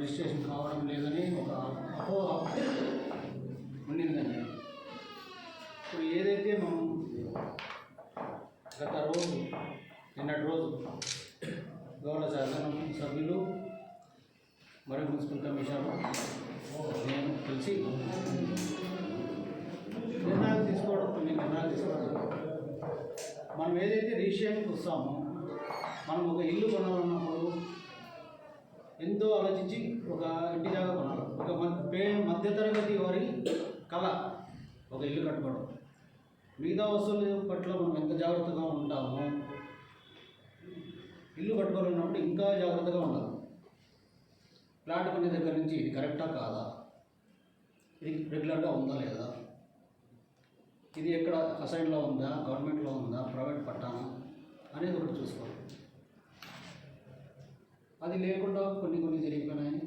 Registration కావడం లేదని ఒక అపోహ ఉండిందండి. ఇప్పుడు ఏదైతే మనం గత రోజు నిన్నటి రోజు గౌరవ శాసన సభ్యులు మరియు మున్సిపల్ కమిషనర్ నేను కలిసి నిర్ణయాలు తీసుకోవడం మనం ఏదైతే రిజిస్ట్రేషన్కి వస్తామో మనం ఒక ఇల్లు కొనాలన్నప్పుడు ఎంతో ఆలోచించి ఒక ఇంటి జాగా కొనాలి. ఒక మధ్యతరగతి వారి కళ ఒక ఇల్లు కట్టుకోవడం. మిగతా వస్తువుల పట్ల మనం ఎంత జాగ్రత్తగా ఉంటామో ఇల్లు కట్టుకోవాలన్నప్పుడు ఇంకా జాగ్రత్తగా ఉండాలి. ప్లాట్ కొనే దగ్గర నుంచి ఇది కరెక్టా కాదా, ఇది రెగ్యులర్గా ఉందా లేదా, ఇది ఎక్కడ అసైన్లో ఉందా, గవర్నమెంట్లో ఉందా, ప్రైవేట్ పట్టానా అనేది ఒకటి చూసుకోవాలి. అది లేకుండా కొన్ని జరిగిపోయినాయి.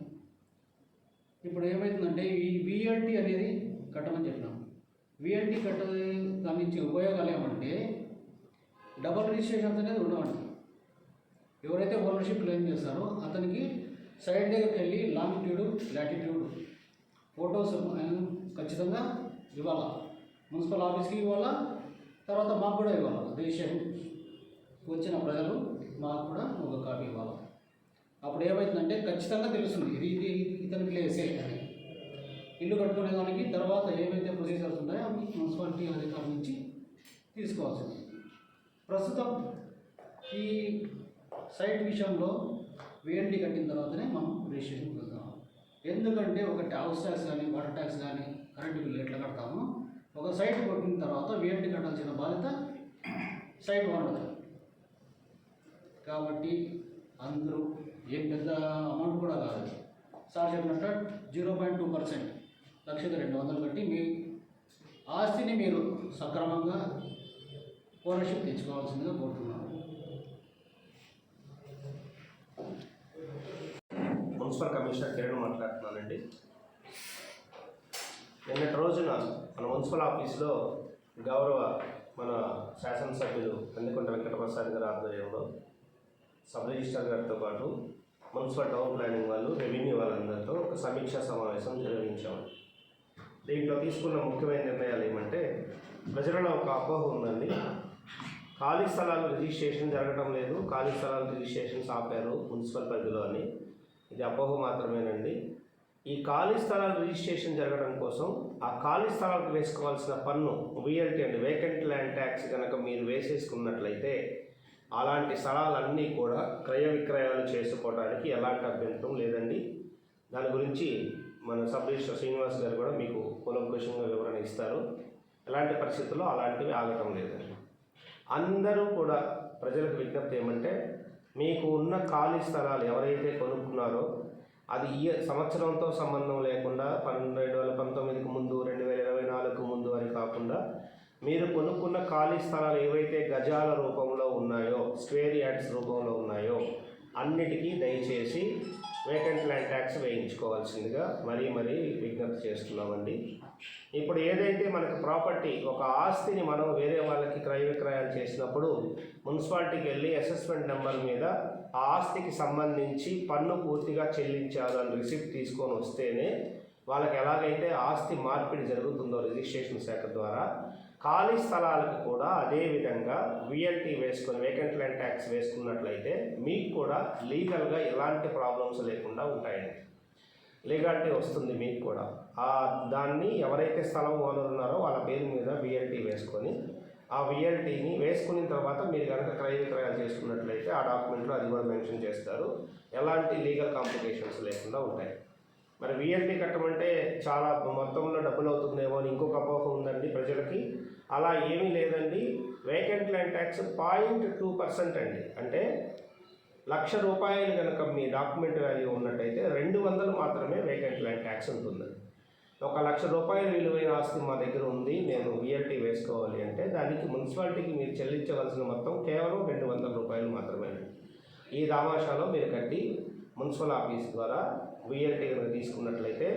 ఇప్పుడు ఏమవుతుందంటే ఈ విఎల్టీ అనేది కట్టమని చెప్పినాం. విఎల్టీ కట్టది దాని నుంచి ఉపయోగాలు ఏమంటే డబల్ రిజిస్ట్రేషన్స్ అనేది ఉండవండి. ఎవరైతే ఓనర్షిప్ క్లెయిమ్ చేస్తారో అతనికి సైడ్ దగ్గరికి వెళ్ళి లాంగిట్యూడ్ లాటిట్యూడ్ ఫొటోస్ ఖచ్చితంగా ఇవ్వాలా. మున్సిపల్ ఆఫీస్కి ఇవ్వాలా, తర్వాత మాకు కూడా ఇవ్వాలి. రిజిస్ట్రేషన్ వచ్చిన ప్రజలు మాకు కూడా ఒక కాపీ ఇవ్వాలి. అప్పుడు ఏమవుతుందంటే ఖచ్చితంగా తెలుస్తుంది ఇది ఇతనికి లేసే అని. ఇల్లు కట్టుకునే దానికి తర్వాత ఏవైతే ప్రొసీజర్స్ ఉన్నాయో అవి మున్సిపాలిటీ అధికారుల నుంచి తీసుకోవాల్సింది. ప్రస్తుతం ఈ సైట్ విషయంలో విఎల్టీ కట్టిన తర్వాతనే మనం రిజిస్ట్రేషన్కి వెళ్తాం. ఎందుకంటే ఒక హౌస్ ట్యాక్స్ కానీ వాటర్ ట్యాక్స్ కానీ కరెంటు బిల్లు ఎట్లా కడతామో ఒక సైట్ కొట్టిన తర్వాత విఎల్టీ కట్టాల్సిన బాధ్యత సైట్ ఓనర్. కాబట్టి అందరూ ఏం పెద్ద అమౌంట్ కూడా కాదు. సార్ చెప్పినట్టు 0.2% 1,200,000 కట్టి మీ ఆస్తిని మీరు సక్రమంగా ఓనర్షిప్ తెచ్చుకోవాల్సిందిగా కోరుతున్నాను. మున్సిపల్ కమిషనర్ కిరణ్ మాట్లాడుతున్నానండి. నిన్నటి రోజున మన మున్సిపల్ ఆఫీస్లో గౌరవ మన శాసనసభ్యులు కందికొండ వెంకటప్రసాద్ గారి ఆధ్వర్యంలో సబ్ రిజిస్ట్రార్ గారితో పాటు మున్సిపల్ టౌన్ ప్లానింగ్ వాళ్ళు, రెవెన్యూ వాళ్ళందరితో ఒక సమీక్షా సమావేశం నిర్వహించాము. దీంట్లో తీసుకున్న ముఖ్యమైన నిర్ణయాలు ఏమంటే, ప్రజలలో ఒక అపోహ ఉందండి, ఖాళీ స్థలాలు రిజిస్ట్రేషన్ జరగడం లేదు, ఖాళీ స్థలాలు రిజిస్ట్రేషన్స్ ఆపారు మున్సిపల్ పరిధిలో అని. ఇది అపోహ మాత్రమేనండి. ఈ ఖాళీ స్థలాలు రిజిస్ట్రేషన్ జరగడం కోసం ఆ ఖాళీ స్థలాలకు వేసుకోవాల్సిన పన్ను విఎల్టీ అండి, వేకెంట్ ల్యాండ్ ట్యాక్స్ కనుక మీరు వేసేసుకున్నట్లయితే అలాంటి స్థలాలన్నీ కూడా క్రయ విక్రయాలు చేసుకోవడానికి ఎలాంటి అభ్యంతరం లేదండి. దాని గురించి మన సబ్ రిజిస్టర్ శ్రీనివాస్ గారు కూడా మీకు కూలంకషంగా వివరణ ఇస్తారు. ఎలాంటి పరిస్థితుల్లో అలాంటివి ఆగటం లేదండి. అందరూ కూడా ప్రజలకు విజ్ఞప్తి ఏమంటే, మీకు ఉన్న ఖాళీ స్థలాలు ఎవరైతే కొనుక్కున్నారో అది ఈ సంవత్సరంతో సంబంధం లేకుండా 2019కి ముందు 2024కు ముందు అని కాకుండా మీరు కొనుక్కున్న ఖాళీ స్థలాలు ఏవైతే గజాల రూపంలో ఉన్నాయో, స్క్వేర్ యార్డ్స్ రూపంలో ఉన్నాయో అన్నిటికీ దయచేసి వేకెంట్ ల్యాండ్ ట్యాక్స్ వేయించుకోవాల్సిందిగా మరీ విజ్ఞప్తి చేస్తున్నామండి. ఇప్పుడు ఏదైతే మనకు ప్రాపర్టీ, ఒక ఆస్తిని మనం వేరే వాళ్ళకి క్రయ విక్రయాలు చేసినప్పుడు మున్సిపాలిటీకి వెళ్ళి అసెస్మెంట్ నెంబర్ మీద ఆ ఆస్తికి సంబంధించి పన్ను పూర్తిగా చెల్లించారు అని రిసిప్ట్ తీసుకొని వస్తేనే వాళ్ళకి ఎలాగైతే ఆస్తి మార్పిడి జరుగుతుందో రిజిస్ట్రేషన్ శాఖ ద్వారా, ఖాళీ స్థలాలకు కూడా అదేవిధంగా విఎల్టీ వేసుకొని వేకెంట్ ల్యాండ్ ట్యాక్స్ వేసుకున్నట్లయితే మీకు కూడా లీగల్గా ఎలాంటి ప్రాబ్లమ్స్ లేకుండా ఉంటాయండి. లీగాలిటీ వస్తుంది మీకు కూడా. దాన్ని ఎవరైతే స్థలం ఓనర్ ఉన్నారో వాళ్ళ పేరు మీద విఎల్టీ వేసుకొని ఆ విఎల్టీని వేసుకున్న తర్వాత మీరు కనుక క్రయ విక్రయాలు చేసుకున్నట్లయితే ఆ డాక్యుమెంట్లో అది కూడా మెన్షన్ చేస్తారు. ఎలాంటి లీగల్ కాంప్లికేషన్స్ లేకుండా ఉంటాయి. మరి విఎల్టీ కట్టమంటే చాలా మొత్తంలో డబ్బులు అవుతుందేమో అని ఇంకొక అపోహ ఉందండి ప్రజలకి. అలా ఏమీ లేదండి. వేకెంట్ ల్యాండ్ ట్యాక్స్ 0.2% అండి. అంటే ₹1,00,000 కనుక మీ డాక్యుమెంట్ వాల్యూ ఉన్నట్టయితే 200 మాత్రమే వేకెంట్ ల్యాండ్ ట్యాక్స్ ఉంటుందండి. ₹1,00,000 విలువైన ఆస్తి మా దగ్గర ఉంది, నేను విఎల్టీ వేసుకోవాలి అంటే దానికి మున్సిపాలిటీకి మీరు చెల్లించవలసిన మొత్తం కేవలం ₹200 మాత్రమేనండి. ఈ దామాషాలో మీరు కట్టి మున్సిపల్ ఆఫీస్ ద్వారా VLT కనుక తీసుకున్నట్లయితే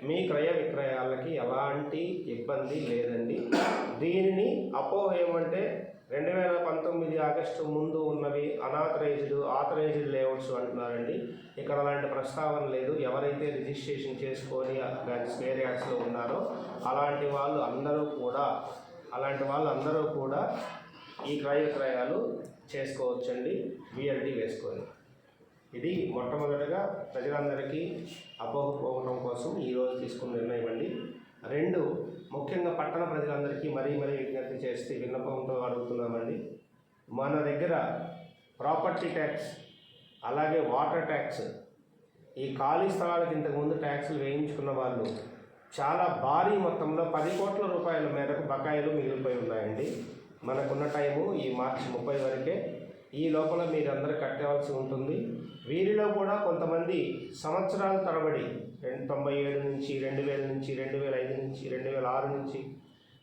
మీ క్రయ విక్రయాలకి ఎలాంటి ఇబ్బంది లేదండి. దీనిని అపోహ ఏమంటే 2019 ఆగస్టు ముందు ఉన్నవి ఆథరైజ్డ్ లేఅవుట్స్ అంటున్నారండి. ఇక్కడ అలాంటి ప్రస్తావన లేదు. ఎవరైతే రిజిస్ట్రేషన్ చేసుకొని దాని స్క్వేర్ యార్డ్స్లో ఉన్నారో అలాంటి వాళ్ళందరూ కూడా ఈ క్రయ విక్రయాలు చేసుకోవచ్చండి VLT వేసుకొని. ఇది మొట్టమొదటిగా ప్రజలందరికీ అపోహ పోవడం కోసం ఈరోజు తీసుకున్న నిర్ణయం అండి. 2, ముఖ్యంగా పట్టణ ప్రజలందరికీ మరీ విజ్ఞప్తి చేస్తే విన్నపంతో అడుగుతున్నామండి. మన దగ్గర ప్రాపర్టీ ట్యాక్స్ అలాగే వాటర్ ట్యాక్స్, ఈ ఖాళీ స్థలాలకు ఇంతకుముందు ట్యాక్సులు వేయించుకున్న వాళ్ళు చాలా భారీ మొత్తంలో 10 కోట్ల రూపాయల మేరకు బకాయిలు మిగిలిపోయి ఉన్నాయండి. మనకున్న టైము ఈ మార్చి 30 వరకే. ఈ లోపల మీరందరూ కట్టవలసి ఉంటుంది. వీరిలో కూడా కొంతమంది సంవత్సరాల తరబడి 97 నుంచి 2000 నుంచి 2005 నుంచి 2006 నుంచి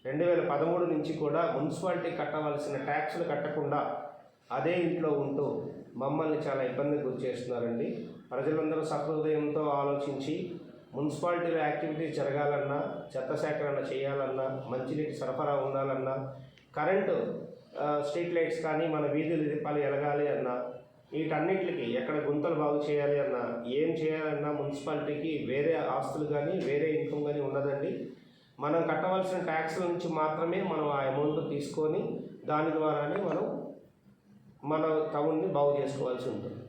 2013 నుంచి కూడా మున్సిపాలిటీ కట్టవలసిన ట్యాక్సులు కట్టకుండా అదే ఇంట్లో ఉంటూ మమ్మల్ని చాలా ఇబ్బందికి గురి చేస్తున్నారండి. ప్రజలందరూ సహృదయంతో ఆలోచించి మున్సిపాలిటీలో యాక్టివిటీస్ జరగాలన్నా, చెత్త సేకరణ చేయాలన్నా, మంచినీటి సరఫరా ఉండాలన్నా, కరెంటు స్ట్రీట్ లైట్స్ కానీ మన వీధులు దీపాలు ఎలగాలి అన్నా, వీటన్నిటికి ఎక్కడ గుంతలు బాగు చేయాలి అన్నా, ఏం చేయాలన్నా మున్సిపాలిటీకి వేరే ఆస్తులు కానీ వేరే ఇన్కమ్ కానీ ఉండదండి. మనం కట్టవలసిన ట్యాక్స్ల నుంచి మాత్రమే మనం ఆ అమౌంట్ తీసుకొని దాని ద్వారానే మనం మన టౌన్ని బాగు చేసుకోవాల్సి ఉంటుంది.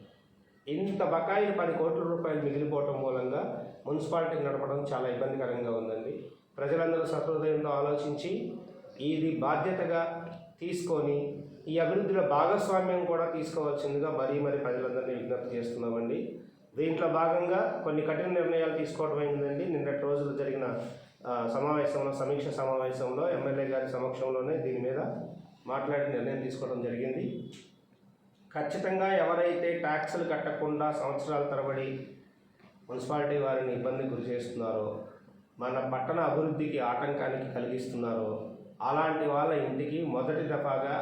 ఇంత బకాయిలు 10 కోట్ల రూపాయలు మిగిలిపోవటం మూలంగా మున్సిపాలిటీ నడపడం చాలా ఇబ్బందికరంగా ఉందండి. ప్రజలందరూ సహృదయంతో ఆలోచించి ఇది బాధ్యతగా తీసుకొని ఈ అభివృద్ధిలో భాగస్వామ్యం కూడా తీసుకోవాల్సిందిగా మరీ ప్రజలందరినీ విజ్ఞప్తి చేస్తున్నామండి. దీంట్లో భాగంగా కొన్ని కఠిన నిర్ణయాలు తీసుకోవడం అయిందండి. నిన్నటి రోజులు జరిగిన సమీక్ష సమావేశంలో ఎమ్మెల్యే గారి సమక్షంలోనే దీని మీద మాట్లాడి నిర్ణయం తీసుకోవడం జరిగింది. ఖచ్చితంగా ఎవరైతే ట్యాక్సులు కట్టకుండా సంవత్సరాల తరబడి మున్సిపాలిటీ వారిని ఇబ్బంది గురి చేస్తున్నారో, మన పట్టణ అభివృద్ధికి ఆటంకానికి కలిగిస్తున్నారో అలాంటి వాళ్ళ ఇంటికి మొదటి దఫాగా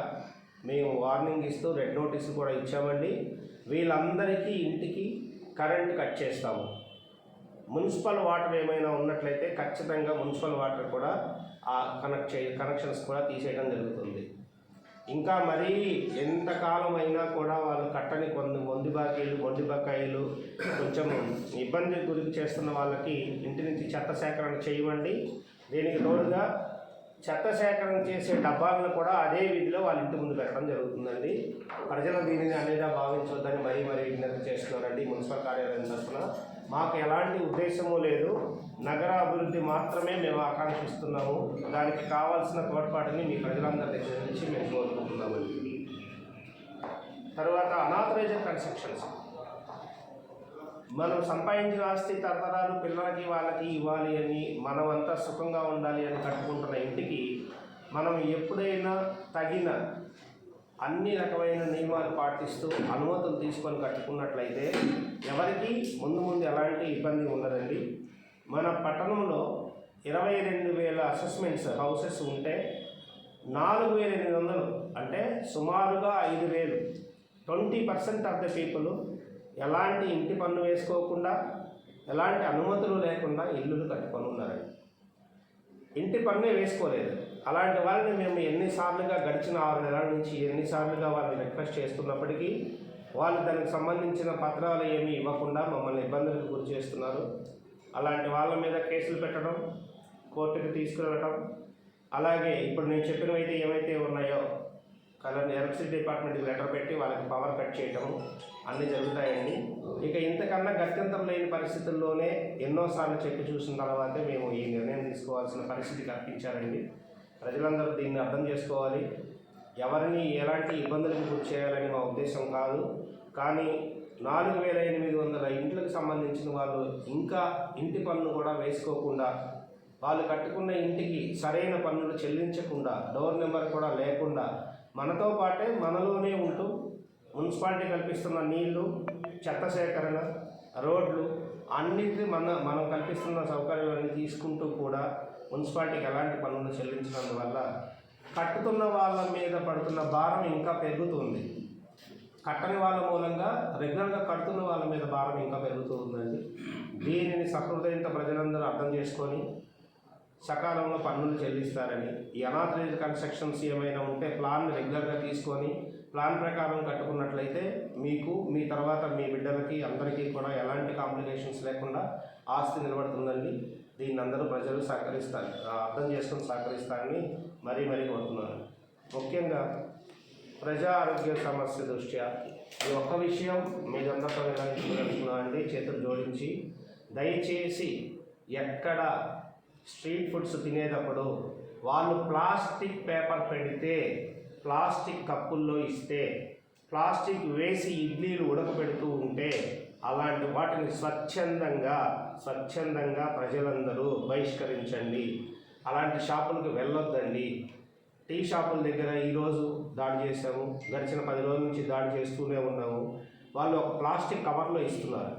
మేము వార్నింగ్ ఇస్తూ రెడ్ నోటీసు కూడా ఇచ్చామండి. వీళ్ళందరికీ ఇంటికి కరెంట్ కట్ చేస్తాము. మున్సిపల్ వాటర్ ఏమైనా ఉన్నట్లయితే ఖచ్చితంగా మున్సిపల్ వాటర్ కూడా కనెక్షన్స్ కూడా తీసేయడం జరుగుతుంది. ఇంకా మరీ ఎంతకాలం అయినా కూడా వాళ్ళు కట్టని కొన్ని మొండి బకాయిలు కొంచెం ఇబ్బంది గురి చేస్తున్న వాళ్ళకి ఇంటి నుంచి చెత్త సేకరణ చేయమండి. దీనికి తోడుగా చెత్త సేకరణ చేసే డబ్బాలను కూడా అదే వీధిలో వాళ్ళ ఇంటి ముందు పెట్టడం జరుగుతుందండి. ప్రజలు దీనిని అనేది భావించవద్దని మరీ విజ్ఞప్తి చేస్తున్నారండి. మున్సిపల్ కార్యాలయం తరఫున మాకు ఎలాంటి ఉద్దేశము లేదు, నగర అభివృద్ధి మాత్రమే మేము ఆకాంక్షిస్తున్నాము. దానికి కావాల్సిన తోడ్పాటుని మీ ప్రజలందరి దగ్గర నుంచి మేము కోరుకుంటున్నామండి. తర్వాత అనాథరైజ్డ్ కన్స్ట్రక్షన్స్, మనం సంపాదించిన ఆస్తి తరతరాలు పిల్లలకి వాళ్ళకి ఇవ్వాలి అని, మనమంతా సుఖంగా ఉండాలి అని కట్టుకుంటున్న ఇంటికి మనం ఎప్పుడైనా తగిన అన్ని రకమైన నియమాలు పాటిస్తూ అనుమతులు తీసుకొని కట్టుకున్నట్లయితే ఎవరికి ముందు ఎలాంటి ఇబ్బంది ఉండదండి. మన పట్టణంలో 22,000 అసెస్మెంట్స్ హౌసెస్ ఉంటే 4,800 అంటే సుమారుగా 5,000 20% ఆఫ్ ద పీపుల్ ఎలాంటి ఇంటి పన్ను వేసుకోకుండా, ఎలాంటి అనుమతులు లేకుండా ఇల్లులు కట్టుకొని ఉన్నారండి. ఇంటి పన్నే వేసుకోలేదు. అలాంటి వాళ్ళని మేము ఎన్నిసార్లుగా గడిచిన 6 నెలల నుంచి ఎన్నిసార్లుగా వాళ్ళని రిక్వెస్ట్ చేస్తున్నప్పటికీ వాళ్ళు దానికి సంబంధించిన పత్రాలు ఏమీ ఇవ్వకుండా మమ్మల్ని ఇబ్బందులకు గురి చేస్తున్నారు. అలాంటి వాళ్ళ మీద కేసులు పెట్టడం, కోర్టుకు తీసుకువెళ్ళడం, అలాగే ఇప్పుడు నేను చెప్పినవైతే ఏవైతే ఉన్నాయో ఎలక్ట్రిసిటీ డిపార్ట్మెంట్కి లెటర్ పెట్టి వాళ్ళకి పవర్ కట్ చేయటం అన్నీ జరుగుతాయండి. ఇక ఇంతకన్నా గత్యంతరం లేని పరిస్థితుల్లోనే ఎన్నోసార్లు చెప్పి చూసిన తర్వాతే మేము ఈ నిర్ణయం తీసుకోవాల్సిన పరిస్థితి కల్పించారండి. ప్రజలందరూ దీన్ని అర్థం చేసుకోవాలి. ఎవరిని ఎలాంటి ఇబ్బందులకు గురి చేయాలని మా ఉద్దేశం కాదు. కానీ 4,800 ఇంట్లకు సంబంధించిన వాళ్ళు ఇంకా ఇంటి పన్ను కూడా వేసుకోకుండా, వాళ్ళు కట్టుకున్న ఇంటికి సరైన పన్నులు చెల్లించకుండా, డోర్ నెంబర్ కూడా లేకుండా మనతో పాటే మనలోనే ఉంటూ మున్సిపాలిటీ కల్పిస్తున్న నీళ్లు, చెత్త సేకరణ, రోడ్లు అన్నింటినీ మనం కల్పిస్తున్న సౌకర్యాలన్నీ తీసుకుంటూ కూడా మున్సిపాలిటీకి ఎలాంటి పన్నులు చెల్లించినందువల్ల కట్టుతున్న వాళ్ళ మీద పడుతున్న భారం ఇంకా పెరుగుతుంది. కట్టని వాళ్ళ మూలంగా రెగ్యులర్గా కడుతున్న వాళ్ళ మీద భారం ఇంకా పెరుగుతూ ఉందండి. దీనిని సహృదయంతో ప్రజలందరూ అర్థం చేసుకొని సకాలంలో పన్నులు చెల్లిస్తారని, ఈ అనాథరైజ్డ్ కన్స్ట్రక్షన్స్ ఏమైనా ఉంటే ప్లాన్ రెగ్యులర్గా తీసుకొని ప్లాన్ ప్రకారం కట్టుకున్నట్లయితే మీకు మీ తర్వాత మీ బిడ్డలకి అందరికీ కూడా ఎలాంటి కాంప్లికేషన్స్ లేకుండా ఆస్తి నిలబడుతుందండి. దీన్ని అందరూ ప్రజలు సహకరిస్తారు, అర్థం చేసుకొని సహకరిస్తారని మరీ కోరుతున్నాను. ముఖ్యంగా ప్రజా ఆరోగ్య సమస్య దృష్ట్యా ఈ ఒక్క విషయం మీరందరితో నిర్ణయించుకోగలుగుతున్నానండి, చేతులు జోడించి. దయచేసి ఎక్కడ స్ట్రీట్ ఫుడ్స్ తినేటప్పుడు వాళ్ళు ప్లాస్టిక్ పేపర్ పెడితే, ప్లాస్టిక్ కప్పుల్లో ఇస్తే, ప్లాస్టిక్ వేసి ఇడ్లీలు ఉడకబెడుతూ ఉంటే అలాంటి వాటిని స్వచ్ఛందంగా ప్రజలందరూ బహిష్కరించండి. అలాంటి షాపులకు వెళ్ళొద్దండి. టీ షాపుల దగ్గర ఈరోజు దాడి చేసాము, గడిచిన 10 రోజుల నుంచి దాడి చేస్తూనే ఉన్నాము. వాళ్ళు ఒక ప్లాస్టిక్ కవర్లో ఇస్తున్నారు.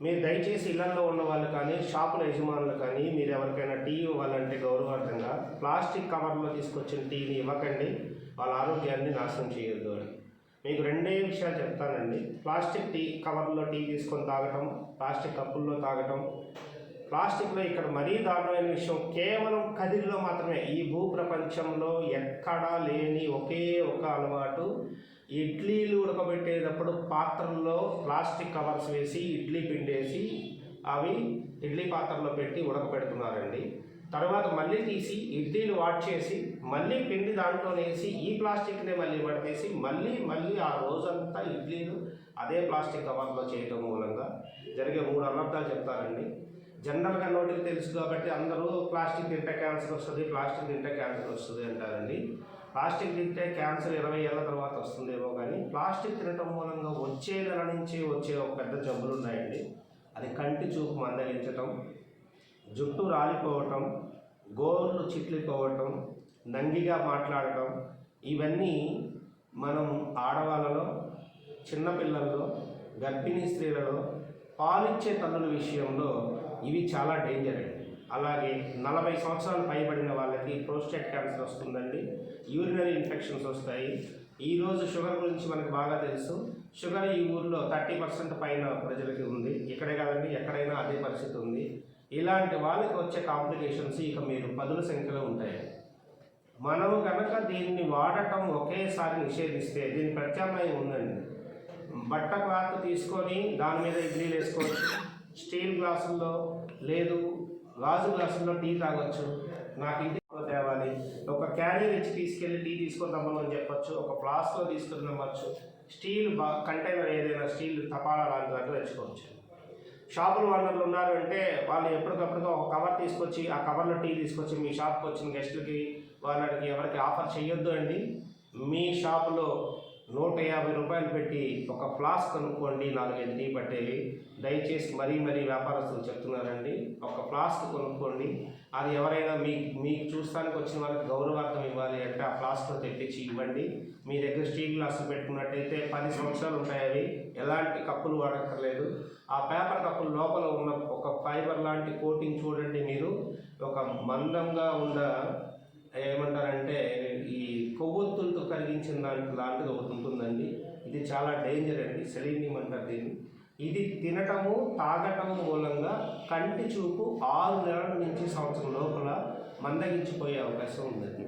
మీరు దయచేసి ఇళ్లలో ఉన్న వాళ్ళు కానీ షాపుల యజమానులు కానీ మీరు ఎవరికైనా టీ ఇవ్వాలంటే గౌరవార్థంగా ప్లాస్టిక్ కవర్లో తీసుకొచ్చిన టీని ఇవ్వకండి. వాళ్ళ ఆరోగ్యాన్ని నాశనం చేయొద్దు అని మీకు 2 విషయాలు చెప్తానండి. ప్లాస్టిక్ టీ కవర్లో టీ తీసుకొని తాగటం, ప్లాస్టిక్ కప్పుల్లో తాగటం. ప్లాస్టిక్లో ఇక్కడ మరీ దారుణమైన విషయం, కేవలం కదిరిలో మాత్రమే, ఈ భూప్రపంచంలో ఎక్కడా లేని ఒకే ఒక అలవాటు, ఇడ్లీలు ఉడకబెట్టేటప్పుడు పాత్రల్లో ప్లాస్టిక్ కవర్స్ వేసి ఇడ్లీ పిండేసి అవి ఇడ్లీ పాత్రలో పెట్టి ఉడకబెడుతున్నారండి. తర్వాత మళ్ళీ తీసి ఇడ్లీలు వాట్ చేసి మళ్ళీ పిండి దాంట్లో వేసి ఈ ప్లాస్టిక్నే మళ్ళీ పట్టేసి మళ్ళీ ఆ రోజంతా ఇడ్లీలు అదే ప్లాస్టిక్ కవర్లో చేయటం మూలంగా జరిగే 3 అనర్థాలు చెప్తారండి. జనరల్గా నోటికి తెలుసు కాబట్టి అందరూ ప్లాస్టిక్ తింటే క్యాన్సర్ వస్తుంది అంటారండి. ప్లాస్టిక్ తింటే క్యాన్సర్ 20 ఏళ్ళ తర్వాత వస్తుందేమో, కానీ ప్లాస్టిక్ తినటం మూలంగా వచ్చే నెల నుంచి వచ్చే ఒక పెద్ద జబ్బులు ఉన్నాయండి. అది కంటి చూపు మందగించటం, జుట్టు రాలిపోవటం, గోర్లు చిట్లిపోవటం, నంగిగా మాట్లాడటం. ఇవన్నీ మనం ఆడవాళ్ళలో, చిన్నపిల్లల్లో, గర్భిణీ స్త్రీలలో, పాలిచ్చే తల్లుల విషయంలో ఇవి చాలా డేంజర్ అండి. అలాగే 40 సంవత్సరాలు పైబడిన వాళ్ళకి ప్రోస్టేట్ క్యాన్సర్ వస్తుందండి, యూరినరీ ఇన్ఫెక్షన్స్ వస్తాయి. ఈరోజు షుగర్ గురించి మనకు బాగా తెలుసు. షుగర్ ఈ ఊర్లో 30% పైన ప్రజలకి ఉంది. ఇక్కడే కాదండి, ఎక్కడైనా అదే పరిస్థితి ఉంది. ఇలాంటి వాళ్ళకి వచ్చే కాంప్లికేషన్స్ ఇక మీరు 10ల సంఖ్యలో ఉంటాయి. మనము కనుక దీన్ని వాడటం ఒకేసారి నిషేధిస్తే దీని ప్రత్యామ్నాయం ఉందండి. బట్ట క్లాత్ తీసుకొని దాని మీద ఇడ్లీలు వేసుకోవచ్చు, స్టీల్ గ్లాసుల్లో లేదు గాజు గ్లాసుల్లో టీ తాగొచ్చు. నాకు ఇంటికి తేవాలి, ఒక క్యారియర్ ఇచ్చి తీసుకెళ్ళి టీ తీసుకొని రమ్మని చెప్పచ్చు, ఒక ఫ్లాస్క్లో తీసుకొని రమ్మచ్చు, స్టీల్ కంటైనర్ ఏదైనా స్టీల్ తపాలా లాంటి దాంట్లో తెచ్చుకోవచ్చు. షాపుల ఓనర్లు ఉన్నారు అంటే వాళ్ళు ఎప్పటికప్పుడు ఒక కవర్ తీసుకొచ్చి ఆ కవర్లో టీ తీసుకొచ్చి మీ షాప్కి వచ్చిన గెస్టులకి వాళ్ళకి ఎవరికి ఆఫర్ చేయొద్దు అండి. మీ షాపులో 150 రూపాయలు పెట్టి ఒక ఫ్లాస్క్ కొనుక్కోండి, 4-5 టీ పట్టేవి. దయచేసి మరీ వ్యాపారస్తులు చెప్తున్నారండి, ఒక ఫ్లాస్క్ కొనుక్కోండి. అది ఎవరైనా మీకు చూస్తానికి వచ్చిన వాళ్ళకి గౌరవార్థం ఇవ్వాలి అంటే ఆ ఫ్లాస్క్లో తెప్పించి ఇవ్వండి. మీ దగ్గర స్టీల్ గ్లాసులు పెట్టుకున్నట్టయితే 10 సంవత్సరాలు ఉంటాయి. అవి ఎలాంటి కప్పులు వాడక్కర్లేదు. ఆ పేపర్ కప్పుల లోపల ఉన్న ఒక ఫైబర్ లాంటి కోటింగ్ చూడండి, మీరు ఒక మందంగా ఉన్న ఏమంటారంటే ఈ కొవ్వొత్తులతో కరిగించిన లాంటిది ఒకటి ఉంటుందండి. ఇది చాలా డేంజర్ అండి, సెలీనియం అంటారు దీన్ని. ఇది తినటము తాగటము మూలంగా కంటి చూపు 6 నెలల నుంచి సంవత్సరం లోపల మందగించిపోయే అవకాశం ఉందండి.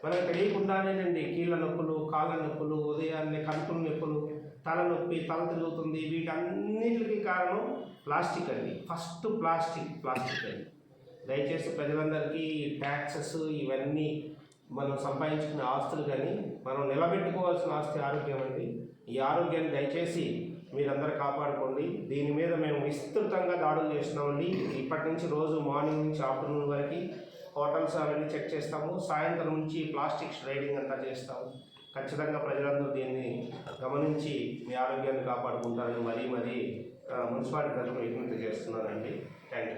మనకు తెలియకుండానేనండి కీళ్ళ నొప్పులు, కాళ్ళ నొప్పులు, ఉదయాన్నే కడుపుల నొప్పులు, తలనొప్పి, తల తిరుగుతుంది, వీటన్నిటికీ కారణం ప్లాస్టిక్ అండి. ఫస్ట్ ప్లాస్టిక్ అండి. దయచేసి ప్రజలందరికీ ట్యాక్సెస్ ఇవన్నీ మనం సంపాదించుకునే ఆస్తులు కానీ మనం నిలబెట్టుకోవాల్సిన ఆస్తి ఆరోగ్యం అండి. ఈ ఆరోగ్యాన్ని దయచేసి మీరందరూ కాపాడుకోండి. దీని మీద మేము విస్తృతంగా దాడులు చేస్తున్నామండి. ఇప్పటి నుంచి రోజు మార్నింగ్ నుంచి ఆఫ్టర్నూన్ వరకు హోటల్స్ అవన్నీ చెక్ చేస్తాము. సాయంత్రం నుంచి ప్లాస్టిక్ రైడింగ్ అంతా చేస్తాము. ఖచ్చితంగా ప్రజలందరూ దీన్ని గమనించి మీ ఆరోగ్యాన్ని కాపాడుకుంటారని మరీ మున్సిపాలిటీ తరఫున విజ్ఞప్తి చేస్తున్నానండి. Thank you.